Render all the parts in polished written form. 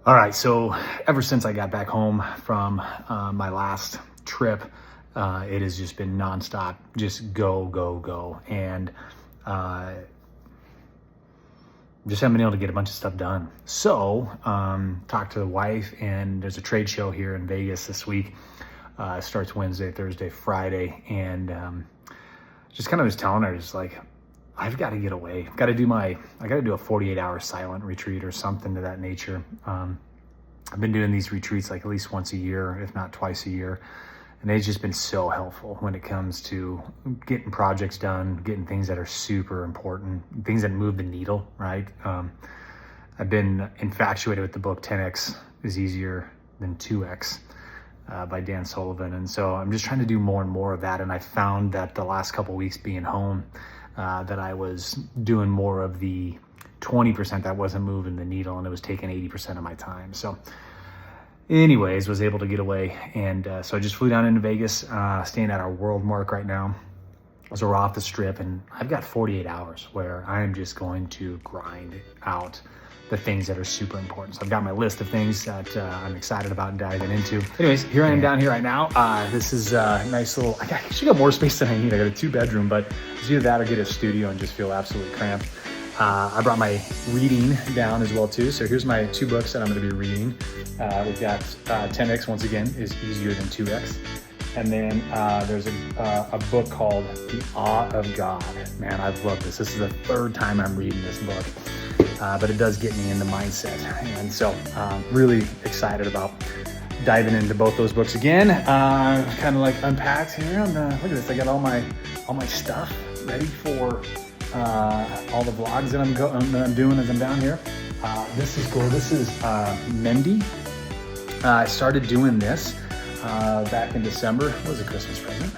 All right, so ever since I got back home from my last trip, it has just been nonstop, just go, go, go. And just haven't been able to get a bunch of stuff done. So talked to the wife, and there's a trade show here in Vegas this week. Starts Wednesday, Thursday, Friday. And just kind of was telling her, just like, I've got to get away. I got to do a 48-hour silent retreat or something to that nature. I've been doing these retreats like at least once a year, if not twice a year. And they've just been so helpful when it comes to getting projects done, getting things that are super important, things that move the needle, right? I've been infatuated with the book 10X is Easier Than 2X by Dan Sullivan. And so I'm just trying to do more and more of that. And I found that the last couple of weeks being home, that I was doing more of the 20% that wasn't moving the needle, and it was taking 80% of my time. So anyways, was able to get away. And so I just flew down into Vegas, staying at our World Mark right now. So we're off the strip, and I've got 48 hours where I'm just going to grind out the things that are super important. So I've got my list of things that I'm excited about diving into. Anyways, here I am down here right now. This is a nice little, I actually got more space than I need. I got a 2-bedroom, but it's either that or get a studio and just feel absolutely cramped. I brought my reading down as well too. So here's my 2 books that I'm gonna be reading. We've got 10X, once again, is Easier Than 2X. And then there's a book called The Awe of God. Man, I've loved this. This is the 3rd time I'm reading this book. But it does get me into mindset. And so really excited about diving into both those books again. Kind of like unpacked here. Look at this, I got all my stuff ready for all the vlogs that I'm doing as I'm down here. This is cool. This is Mendy. I started doing this back in December. It was a Christmas present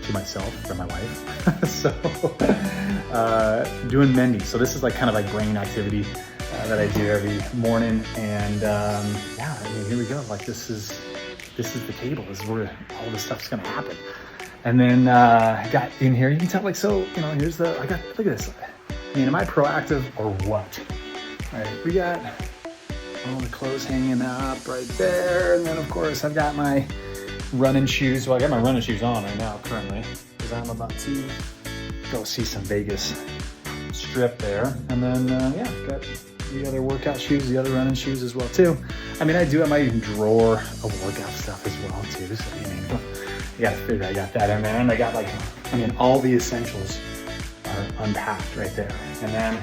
to myself from my wife. So doing Mendy. So this is like kind of like brain activity that I do every morning. And yeah, I mean, here we go. Like this is the table. This is where all this stuff's gonna happen. And then I got in here, you can tell, like, so, you know, here's look at this. I mean, am I proactive or what? All right, we got all the clothes hanging up right there. And then of course I've got my running shoes. Well, I got my running shoes on right now currently, because I'm about to go see some Vegas strip there. And then, yeah, got the other workout shoes, the other running shoes as well too. I mean, I might even drawer of workout stuff as well too. So, I mean, you gotta figure I got that in there. And I got all the essentials are unpacked right there. And then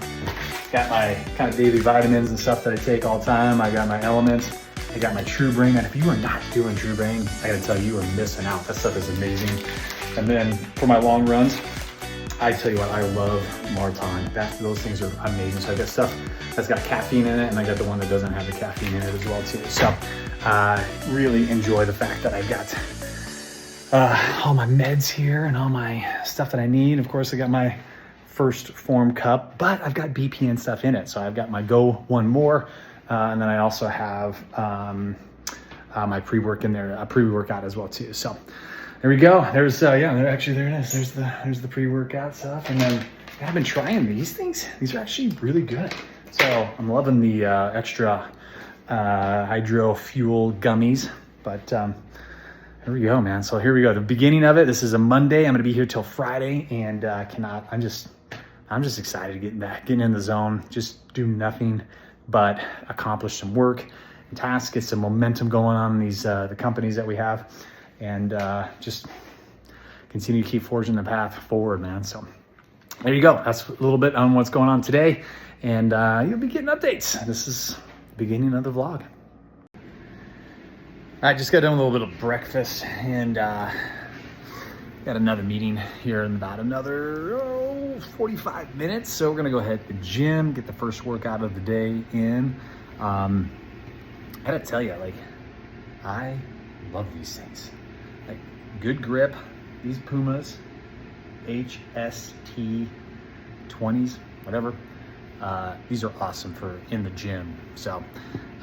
got my kind of daily vitamins and stuff that I take all the time. I got my elements. I got my True Brain. And if you are not doing True Brain, I gotta tell you, you are missing out. That stuff is amazing. And then for my long runs, I tell you what, I love Marton. Those things are amazing. So I got stuff that's got caffeine in it, and I got the one that doesn't have the caffeine in it as well too. So really enjoy the fact that I've got all my meds here and all my stuff that I need. Of course, I got my First Form cup, but I've got BPN stuff in it. So I've got my Go One More, and then I also have my pre-work in there, a pre-workout as well too. So there we go. There's yeah, actually there it is. There's the pre-workout stuff, and then I've been trying these things. These are actually really good. So I'm loving the extra hydro fuel gummies, but here we go, man. So here we go. The beginning of it. This is a Monday. I'm gonna be here till Friday, and I'm just excited to get in the zone. Just do nothing but accomplish some work and tasks, get some momentum going on in these the companies that we have, and just continue to keep forging the path forward, man. So there you go. That's a little bit on what's going on today, and you'll be getting updates. This is the beginning of the vlog. I just got done with a little bit of breakfast, and got another meeting here in about another 45 minutes. So we're gonna go ahead to the gym, get the first workout of the day in. I gotta tell you, like, I love these things. Like, good grip. These Pumas, HST 20s, whatever. These are awesome for in the gym. So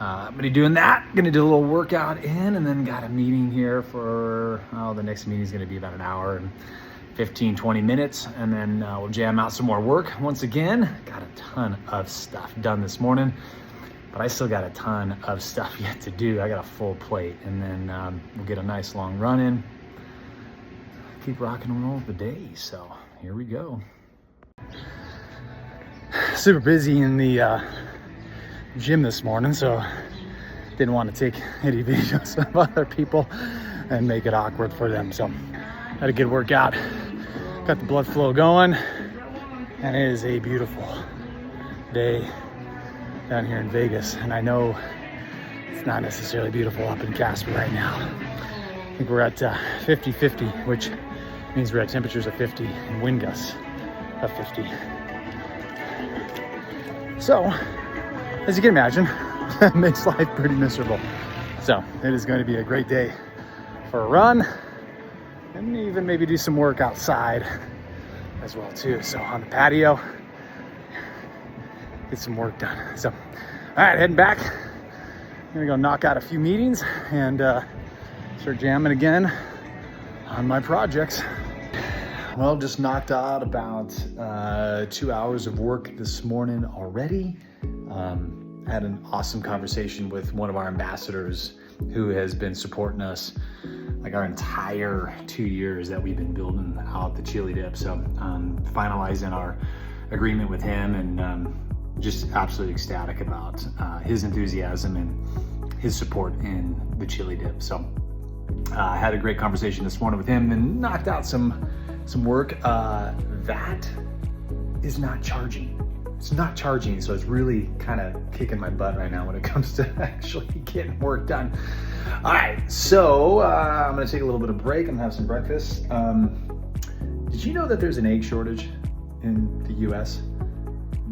I'm gonna be doing that. Gonna do a little workout in, and then got a meeting here for, the next meeting is gonna be about an hour and 15-20 minutes, and then we'll jam out some more work. Once again, got a ton of stuff done this morning. but I still got a ton of stuff yet to do. I got a full plate, and then we'll get a nice long run in. Keep rocking and rolling the day. So here we go. Super busy in the gym this morning, so didn't want to take any videos of other people and make it awkward for them. So had a good workout, got the blood flow going, and it is a beautiful day down here in Vegas. And I know it's not necessarily beautiful up in Casper right now. I think we're at 50-50, which means we're at temperatures of 50 and wind gusts of 50. So, as you can imagine, that makes life pretty miserable. So, it is going to be a great day for a run, and even maybe do some work outside as well too. So on the patio, get some work done. So, all right, heading back. I'm gonna go knock out a few meetings and start jamming again on my projects. Well, just knocked out about 2 hours of work this morning already. Had an awesome conversation with one of our ambassadors who has been supporting us like our entire 2 years that we've been building out the chili dip. So finalizing our agreement with him, and just absolutely ecstatic about his enthusiasm and his support in the chili dip. So I had a great conversation this morning with him, and knocked out some work. That is not charging. It's not charging, so it's really kind of kicking my butt right now when it comes to actually getting work done. All right, so I'm gonna take a little bit of break and have some breakfast. Did you know that there's an egg shortage in the US?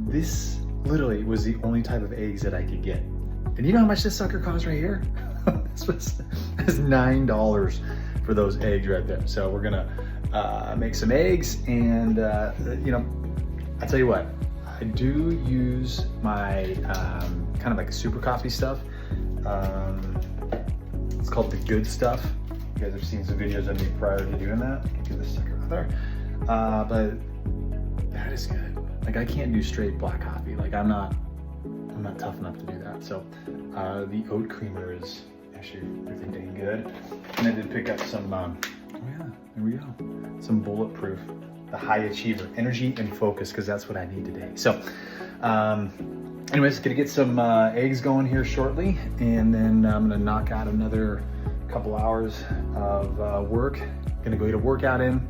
This literally was the only type of eggs that I could get. And you know how much this sucker costs right here? That's $9 for those eggs right there. So we're gonna make some eggs, and you know, I tell you what, I do use my kind of like super coffee stuff. It's called the Good Stuff. You guys have seen some videos of me prior to doing that. Get this sucker out there. But that is good. Like, I can't do straight black coffee. Like, I'm not tough enough to do that. So the oat creamer is actually really dang good. And I did pick up some, oh yeah, there we go. Some Bulletproof, the high achiever, energy and focus, because that's what I need today. So anyways, gonna get some eggs going here shortly, and then I'm gonna knock out another couple hours of work. Gonna go get a workout in.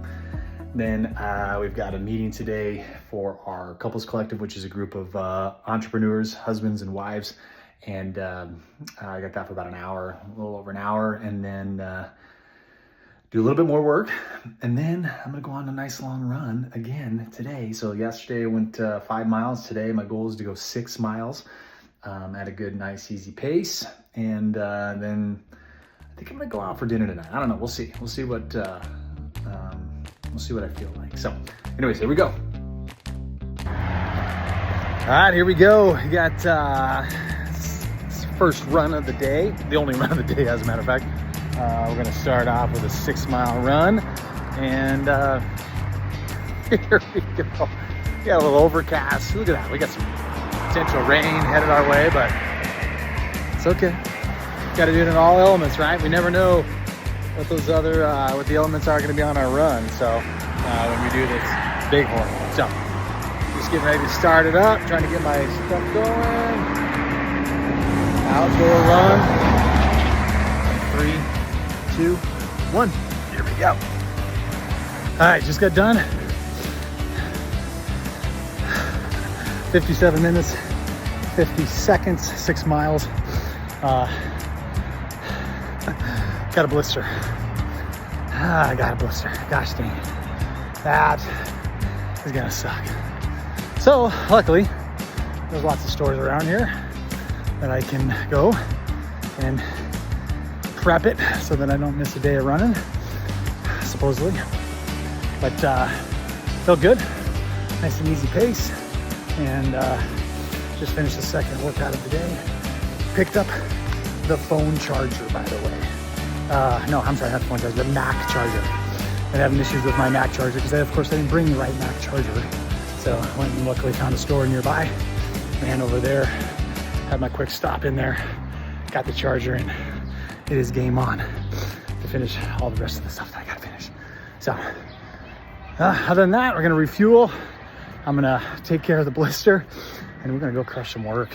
Then we've got a meeting today for our Couples Collective, which is a group of entrepreneurs, husbands and wives. And I got that for about an hour, a little over an hour, and then do a little bit more work. And then I'm gonna go on a nice long run again today. So yesterday I went 5 miles. Today my goal is to go 6 miles at a good, nice, easy pace. And then I think I'm gonna go out for dinner tonight. I don't know, we'll see. We'll see what I feel like. So anyways, here we go. All right, here we go. We got first run of the day, the only run of the day, as a matter of fact. We're gonna start off with a 6 mile run, and here we go. We got a little overcast. Look at that. We got some potential rain headed our way, but it's okay. Got to do it in all elements, right? We never know what those other what the elements are going to be on our run. So when we do this bighorn, so just getting ready to start it up, trying to get my stuff going. Outdoor run. 3, 2, 1. Here we go. All right, just got done. 57 minutes, 50 seconds, 6 miles. Got a blister. I got a blister. Gosh dang it. That is gonna suck. So luckily, there's lots of stores around here that I can go and prep it so that I don't miss a day of running, supposedly. But felt good, nice and easy pace, and just finished the second workout of the day. Picked up the phone charger, by the way. No, I'm sorry, not the phone charger, the Mac charger. Been having issues with my Mac charger because of course I didn't bring the right Mac charger. So I went and luckily found a store nearby, ran over there, Had my quick stop in there, got the charger, and it is game on to finish all the rest of the stuff that I gotta finish. So, other than that, we're gonna refuel. I'm gonna take care of the blister, and we're gonna go crush some work.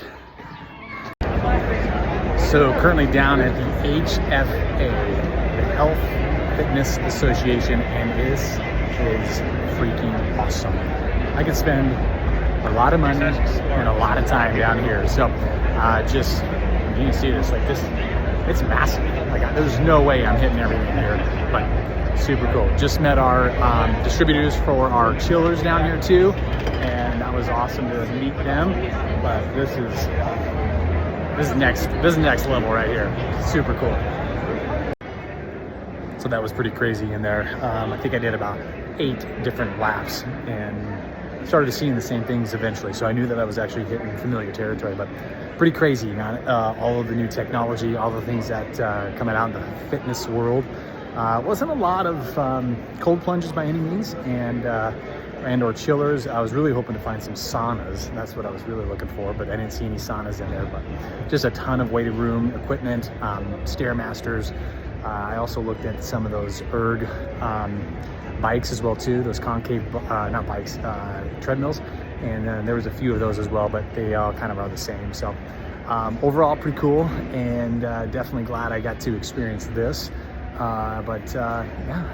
So currently down at the HFA, the Health Fitness Association, and this is freaking awesome. I could spend a lot of money and a lot of time down here. So just, you can see this, like this, it's massive. Like there's no way I'm hitting everything here, but super cool. Just met our distributors for our chillers down here too, and that was awesome to meet them. But this is next level right here. Super cool. So that was pretty crazy in there. I think I did about 8 different laps and started seeing the same things eventually. So I knew that I was actually hitting familiar territory, but pretty crazy, man. All of the new technology, all the things that coming out in the fitness world. Wasn't a lot of cold plunges by any means, and or chillers. I was really hoping to find some saunas. That's what I was really looking for, but I didn't see any saunas in there. But just a ton of weighted room equipment, Stairmasters. I also looked at some of those erg bikes as well too, those concave, not bikes, treadmills. And then there was a few of those as well, but they all kind of are the same. So overall pretty cool, and definitely glad I got to experience this. Yeah,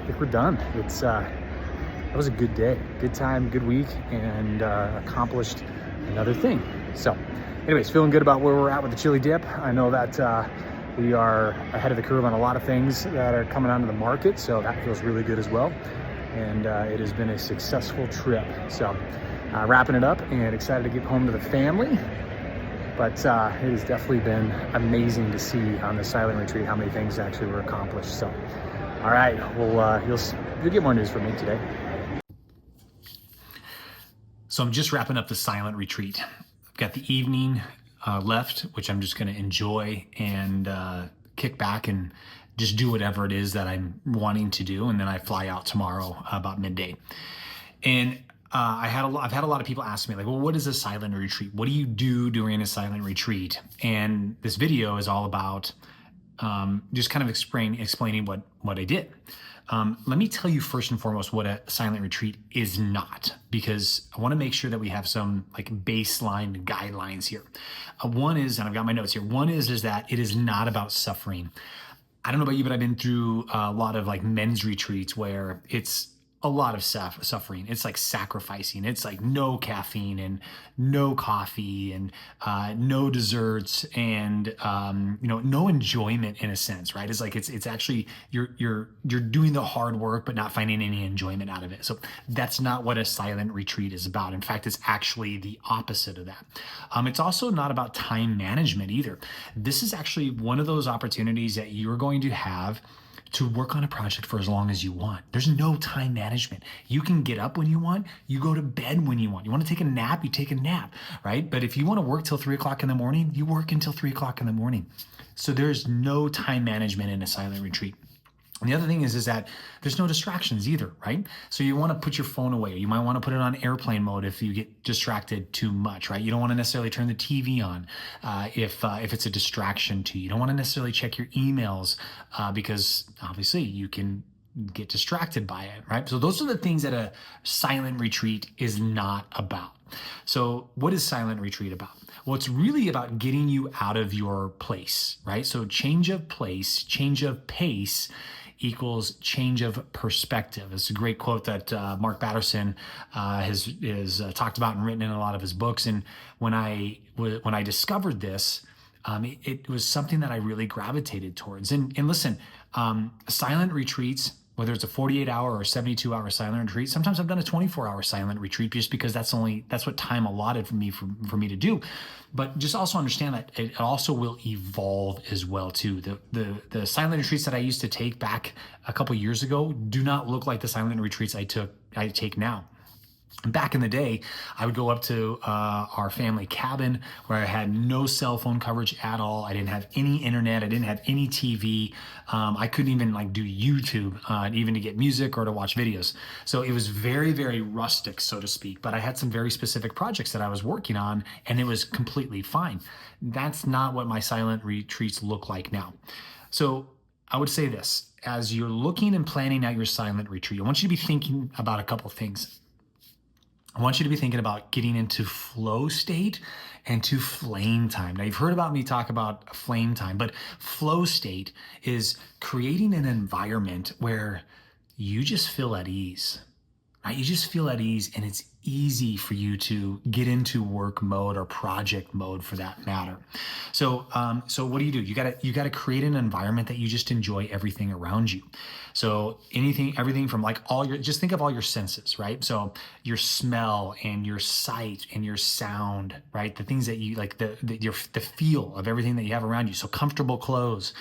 I think we're done. It was a good day, good time, good week, and accomplished another thing. So anyways, feeling good about where we're at with the chili dip. I know that we are ahead of the curve on a lot of things that are coming onto the market, so that feels really good as well. And it has been a successful trip. So wrapping it up and excited to get home to the family. But it has definitely been amazing to see on the silent retreat how many things actually were accomplished. So, all right, well, you'll get more news from me today. So I'm just wrapping up the silent retreat. I've got the evening left, which I'm just going to enjoy and kick back and just do whatever it is that I'm wanting to do. And then I fly out tomorrow about midday. And I've had a lot of people ask me, like, well, what is a silent retreat? What do you do during a silent retreat? And this video is all about just kind of explaining what I did. Let me tell you first and foremost what a silent retreat is not, because I want to make sure that we have some like baseline guidelines here. One is, and I've got my notes here, one is that it is not about suffering. I don't know about you, but I've been through a lot of like men's retreats where it's a lot of suffering. It's like sacrificing. It's like no caffeine and no coffee and no desserts and no enjoyment in a sense, right? It's like it's actually you're doing the hard work but not finding any enjoyment out of it. So that's not what a silent retreat is about. In fact, it's actually the opposite of that. It's also not about time management either. This is actually one of those opportunities that you're going to have to work on a project for as long as you want. There's no time management. You can get up when you want, you go to bed when you want. You want to take a nap, you take a nap, right? But if you want to work till 3 o'clock in the morning, you work until 3 o'clock in the morning. So there's no time management in a silent retreat. And the other thing is that there's no distractions either, right? So you want to put your phone away. You might want to put it on airplane mode if you get distracted too much, right? You don't want to necessarily turn the TV on if it's a distraction to you. You don't want to necessarily check your emails because obviously you can get distracted by it, right? So those are the things that a silent retreat is not about. So what is silent retreat about? Well, it's really about getting you out of your place, right? So change of place, change of pace equals change of perspective. It's a great quote that Mark Batterson has talked about and written in a lot of his books. And when I discovered this, it was something that I really gravitated towards. And listen, silent retreats, whether it's a 48-hour or 72-hour silent retreat, sometimes I've done a 24-hour silent retreat just because that's what time allotted for me to do. But just also understand that it also will evolve as well too. The silent retreats that I used to take back a couple years ago do not look like the silent retreats I take now. Back in the day, I would go up to our family cabin where I had no cell phone coverage at all. I didn't have any internet. I didn't have any TV. I couldn't even like do YouTube, even to get music or to watch videos. So it was very, very rustic, so to speak. But I had some very specific projects that I was working on, and it was completely fine. That's not what my silent retreats look like now. So I would say this: as you're looking and planning out your silent retreat, I want you to be thinking about a couple things. I want you to be thinking about getting into flow state and to flame time. Now, you've heard about me talk about flame time, but flow state is creating an environment where you just feel at ease, right? You just feel at ease, and it's easy for you to get into work mode or project mode for that matter. So what do? You gotta create an environment that you just enjoy everything around you. So everything from like just think of all your senses, right? So your smell and your sight and your sound, right? The things that you like, the feel of everything that you have around you. So comfortable clothes,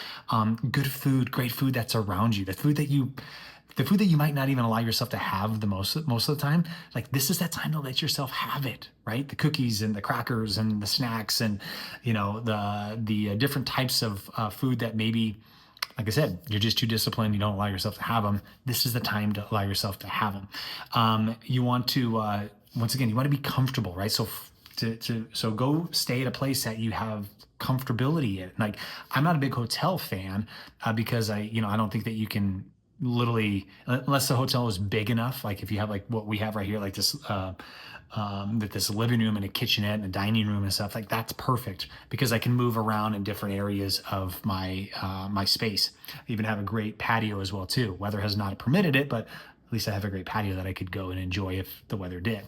good food, great food that's around you, the food that you might not even allow yourself to have the most of the time. Like, this is that time to let yourself have it, right? The cookies and the crackers and the snacks and, the different types of food that maybe, like I said, you're just too disciplined. You don't allow yourself to have them. This is the time to allow yourself to have them. You want to, once again, you want to be comfortable, right? So so go stay at a place that you have comfortability in. Like, I'm not a big hotel fan because I don't think that you can literally, unless the hotel is big enough, like if you have like what we have right here, like this this living room and a kitchenette and a dining room and stuff, like that's perfect because I can move around in different areas of my my space. I even have a great patio as well too. Weather has not permitted it, but at least I have a great patio that I could go and enjoy if the weather did.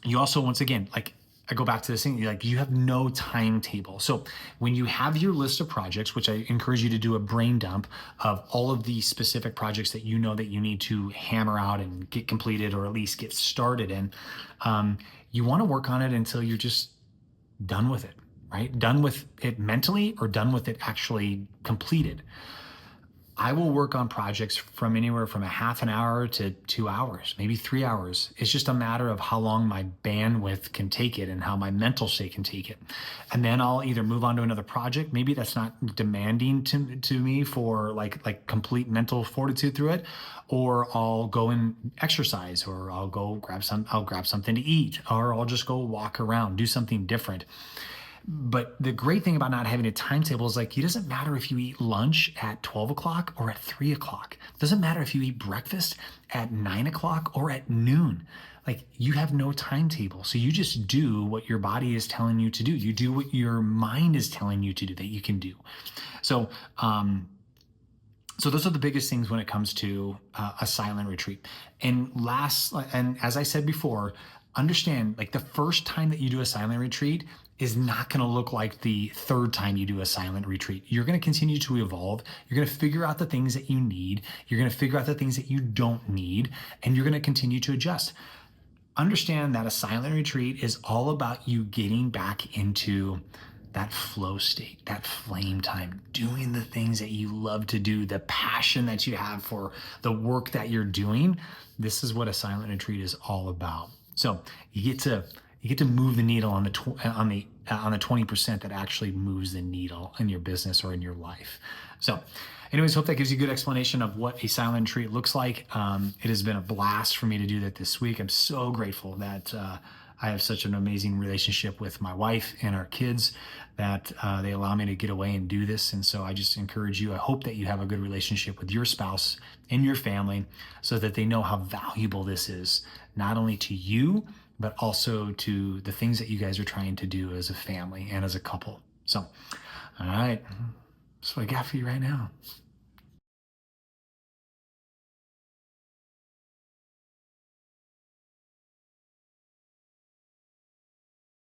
You also, once again, like I go back to this thing, like you have no timetable. So when you have your list of projects, which I encourage you to do a brain dump of all of the specific projects that you know that you need to hammer out and get completed or at least get started in, you want to work on it until you're just done with it, right? Done with it mentally or done with it actually completed. I will work on projects from anywhere from a half an hour to 2 hours, maybe 3 hours. It's just a matter of how long my bandwidth can take it and how my mental state can take it. And then I'll either move on to another project. Maybe that's not demanding to me for like complete mental fortitude through it, or I'll go and exercise, or I'll grab something to eat, or I'll just go walk around, do something different. But the great thing about not having a timetable is like, it doesn't matter if you eat lunch at 12 o'clock or at 3 o'clock. It doesn't matter if you eat breakfast at 9 o'clock or at noon. Like, you have no timetable. So you just do what your body is telling you to do. You do what your mind is telling you to do that you can do. So, so those are the biggest things when it comes to a silent retreat. And as I said before, understand, like, the first time that you do a silent retreat is not going to look like the third time you do a silent retreat. You're going to continue to evolve. You're going to figure out the things that you need. You're going to figure out the things that you don't need, and you're going to continue to adjust. Understand that a silent retreat is all about you getting back into that flow state, that flame time, doing the things that you love to do, the passion that you have for the work that you're doing. This is what a silent retreat is all about. So you get to move the needle on the 20% that actually moves the needle in your business or in your life. So anyways, hope that gives you a good explanation of what a silent retreat looks like. It has been a blast for me to do that this week. I'm so grateful that I have such an amazing relationship with my wife and our kids that they allow me to get away and do this. And so I just encourage you, I hope that you have a good relationship with your spouse and your family so that they know how valuable this is, not only to you, but also to the things that you guys are trying to do as a family and as a couple. So, all right, that's what I got for you right now.